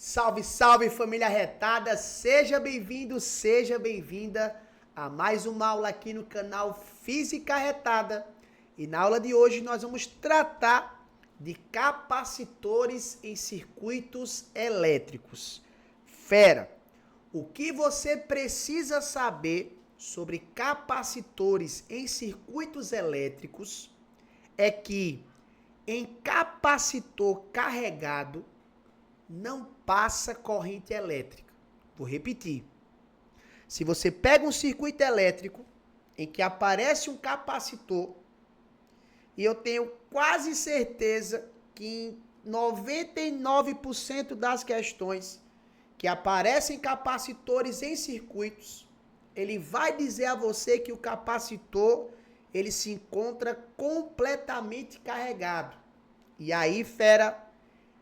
Salve, salve família retada, seja bem-vindo, seja bem-vinda a mais uma aula aqui no canal Física Retada. E na aula de hoje nós vamos tratar de capacitores em circuitos elétricos. Fera, o que você precisa saber sobre capacitores em circuitos elétricos é que em capacitor carregado não passa corrente elétrica. Vou repetir. Se você pega um circuito elétrico em que aparece um capacitor, e eu tenho quase certeza que em 99% das questões que aparecem capacitores em circuitos, ele vai dizer a você que o capacitor ele se encontra completamente carregado. E aí, fera,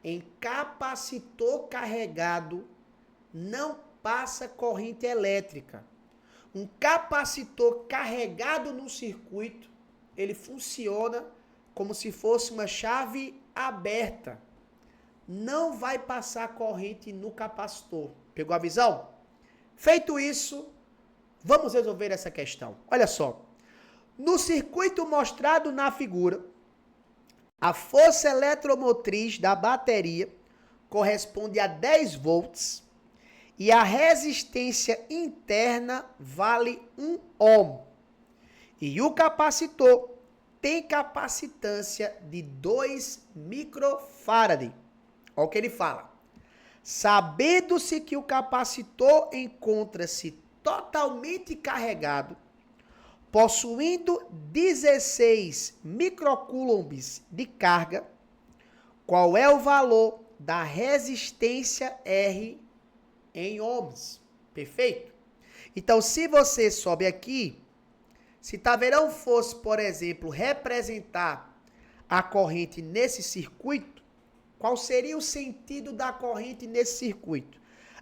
em capacitor carregado não passa corrente elétrica. Um capacitor carregado no circuito, ele funciona como se fosse uma chave aberta. Não vai passar corrente no capacitor. Pegou a visão? Feito isso, vamos resolver essa questão. Olha só. No circuito mostrado na figura, a força eletromotriz da bateria corresponde a 10 volts e a resistência interna vale 1 ohm. E o capacitor tem capacitância de 2 microfarad. Olha o que ele fala. Sabendo-se que o capacitor encontra-se totalmente carregado, possuindo 16 microcoulombs de carga, qual é o valor da resistência R em ohms? Perfeito? Então, se você sobe aqui, se Taverão fosse, por exemplo, representar a corrente nesse circuito, qual seria o sentido da corrente nesse circuito?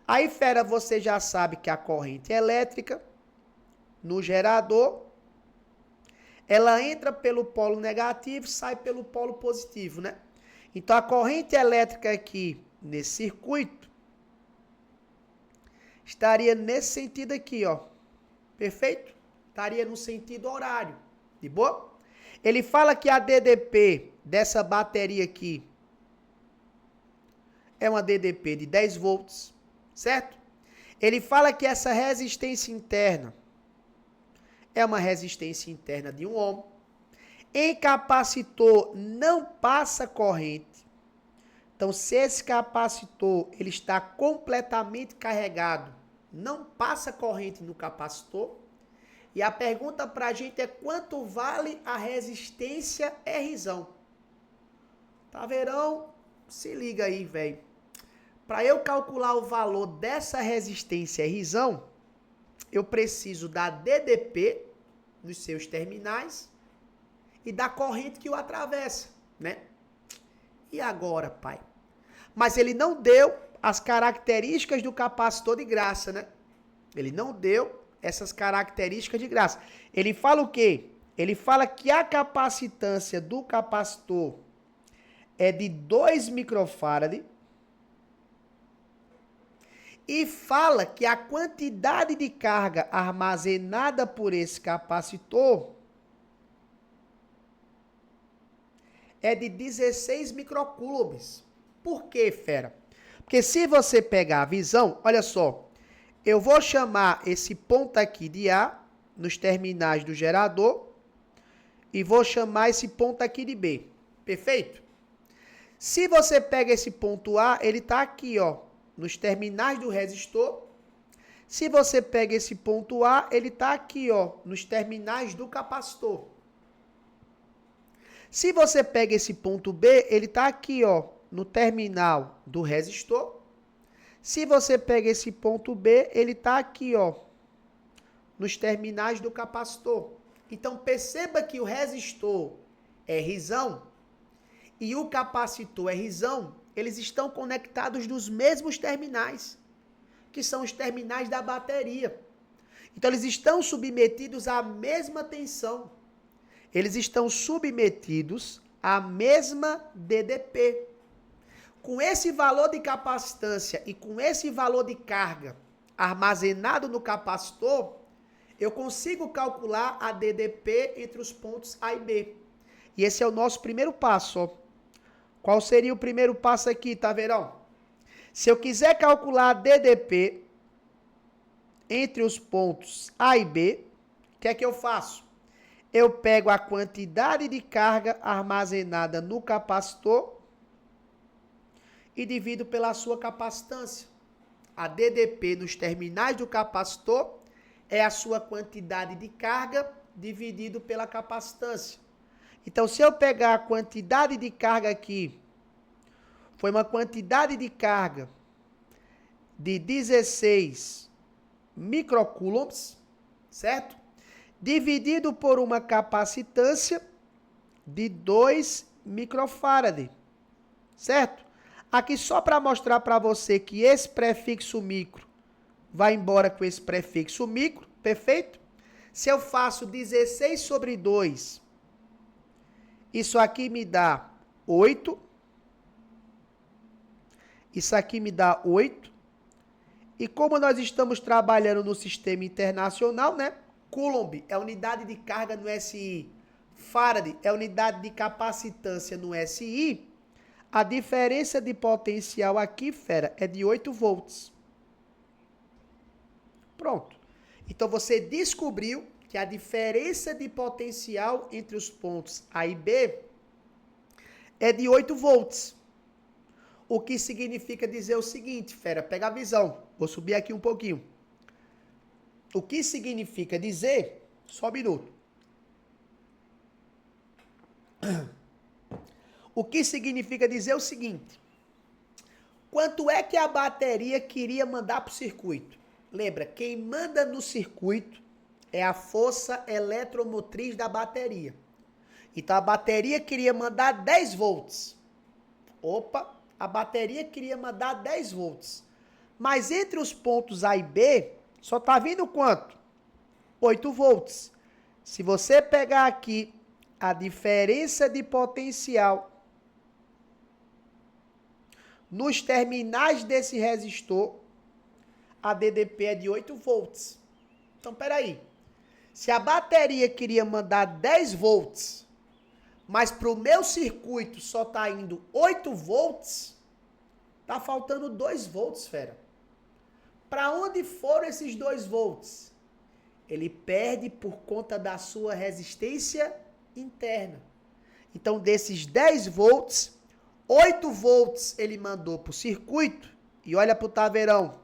Aí, fera, você já sabe que a corrente elétrica no gerador, ela entra pelo polo negativo, sai pelo polo positivo, né? Então, a corrente elétrica aqui, nesse circuito, estaria nesse sentido aqui, ó. Perfeito? Estaria no sentido horário. De boa? Ele fala que a DDP dessa bateria aqui é uma DDP de 10 volts, certo? Ele fala que essa resistência interna é uma resistência interna de 1 ohm. Em capacitor não passa corrente. Então, se esse capacitor ele está completamente carregado, não passa corrente no capacitor. E a pergunta para a gente é quanto vale a resistência Rzão? Taverão, se liga aí, velho. Para eu calcular o valor dessa resistência Rzão, eu preciso da DDP nos seus terminais e da corrente que o atravessa, né? E agora, pai? Mas ele não deu as características do capacitor de graça, né? Ele não deu essas características de graça. Ele fala o quê? Ele fala que a capacitância do capacitor é de 2 microfarad e fala que a quantidade de carga armazenada por esse capacitor é de 16 microcoulombs. Por quê, fera? Porque se você pegar a visão, olha só, eu vou chamar esse ponto aqui de A nos terminais do gerador e vou chamar esse ponto aqui de B. Perfeito? Se você pega esse ponto A, ele está aqui, ó, nos terminais do resistor. Se você pega esse ponto A, ele está aqui, ó, nos terminais do capacitor. Se você pega esse ponto B, ele está aqui, ó, no terminal do resistor. Se você pega esse ponto B, ele está aqui, ó, nos terminais do capacitor. Então, perceba que o resistor é Rzão e o capacitor é Rzão. Eles estão conectados nos mesmos terminais, que são os terminais da bateria. Então, eles estão submetidos à mesma tensão. Eles estão submetidos à mesma DDP. Com esse valor de capacitância e com esse valor de carga armazenado no capacitor, eu consigo calcular a DDP entre os pontos A e B. E esse é o nosso primeiro passo, ó. Qual seria o primeiro passo aqui, Taveirão? Se eu quiser calcular a DDP entre os pontos A e B, o que é que eu faço? Eu pego a quantidade de carga armazenada no capacitor e divido pela sua capacitância. A DDP nos terminais do capacitor é a sua quantidade de carga dividido pela capacitância. Então, se eu pegar a quantidade de carga aqui, foi uma quantidade de carga de 16 microcoulombs, certo? Dividido por uma capacitância de 2 microfarad, certo? Aqui só para mostrar para você que esse prefixo micro vai embora com esse prefixo micro, perfeito? Se eu faço 16 sobre 2, isso aqui me dá 8. Isso aqui me dá 8. E como nós estamos trabalhando no sistema internacional, né? Coulomb é unidade de carga no SI. Farad é unidade de capacitância no SI. A diferença de potencial aqui, fera, é de 8 volts. Pronto. Então você descobriu que a diferença de potencial entre os pontos A e B é de 8 volts. O que significa dizer o seguinte, fera, pega a visão. Vou subir aqui um pouquinho. O que significa dizer... Só um minuto. O que significa dizer o seguinte. Quanto é que a bateria queria mandar para o circuito? Lembra, quem manda no circuito é a força eletromotriz da bateria. Então a bateria queria mandar 10 volts. Opa, a bateria queria mandar 10 volts. Mas entre os pontos A e B, só está vindo quanto? 8 volts. Se você pegar aqui a diferença de potencial nos terminais desse resistor, a DDP é de 8 volts. Então, peraí. Se a bateria queria mandar 10 volts, mas para o meu circuito só está indo 8 volts, tá faltando 2 volts, fera. Para onde foram esses 2 volts? Ele perde por conta da sua resistência interna. Então, desses 10 volts, 8 volts ele mandou para o circuito. E olha para o taveirão.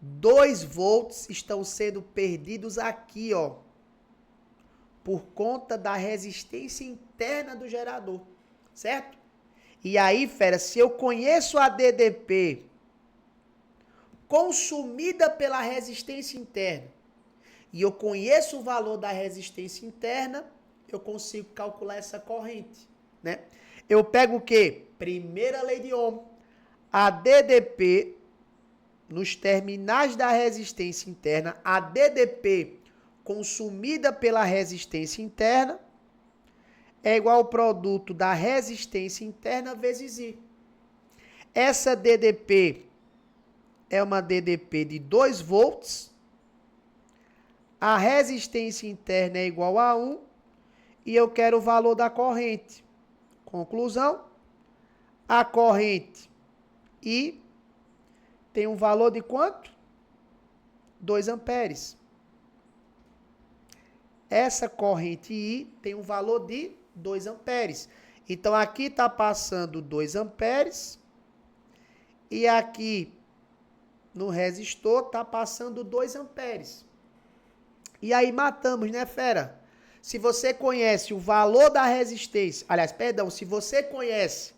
2 volts estão sendo perdidos aqui, ó. Por conta da resistência interna do gerador. Certo? E aí, fera, se eu conheço a DDP consumida pela resistência interna e eu conheço o valor da resistência interna, eu consigo calcular essa corrente, né? Eu pego o quê? Primeira lei de Ohm. A DDP, nos terminais da resistência interna, a DDP consumida pela resistência interna é igual ao produto da resistência interna vezes I. Essa DDP é uma DDP de 2 volts. A resistência interna é igual a 1 e eu quero o valor da corrente. Conclusão, a corrente I tem um valor de quanto? 2 amperes. Essa corrente I tem um valor de 2 amperes. Então, aqui está passando 2 amperes e aqui no resistor está passando 2 amperes. E aí matamos, né, fera? Se você conhece o valor da resistência, aliás, perdão, se você conhece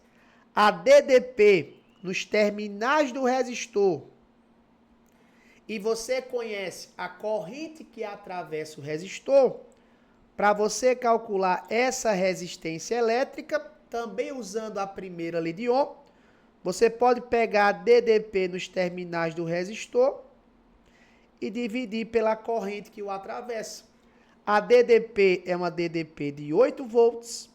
a DDP nos terminais do resistor e você conhece a corrente que atravessa o resistor, para você calcular essa resistência elétrica, também usando a primeira lei de Ohm, você pode pegar a DDP nos terminais do resistor e dividir pela corrente que o atravessa. A DDP é uma DDP de 8 volts.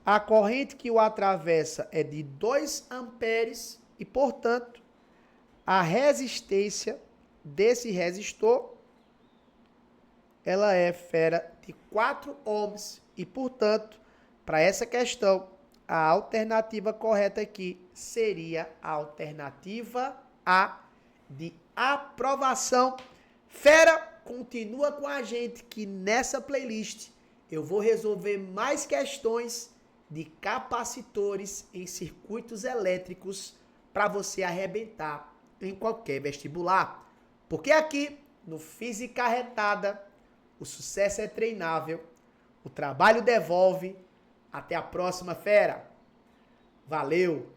A corrente que o atravessa é de 2 amperes e, portanto, a resistência desse resistor ela é fera de 4 ohms e, portanto, para essa questão, a alternativa correta aqui seria a alternativa A de aprovação. Fera, continua com a gente que nessa playlist eu vou resolver mais questões de capacitores em circuitos elétricos para você arrebentar em qualquer vestibular. Porque aqui no Física Arretada, o sucesso é treinável, o trabalho devolve. Até a próxima, fera. Valeu!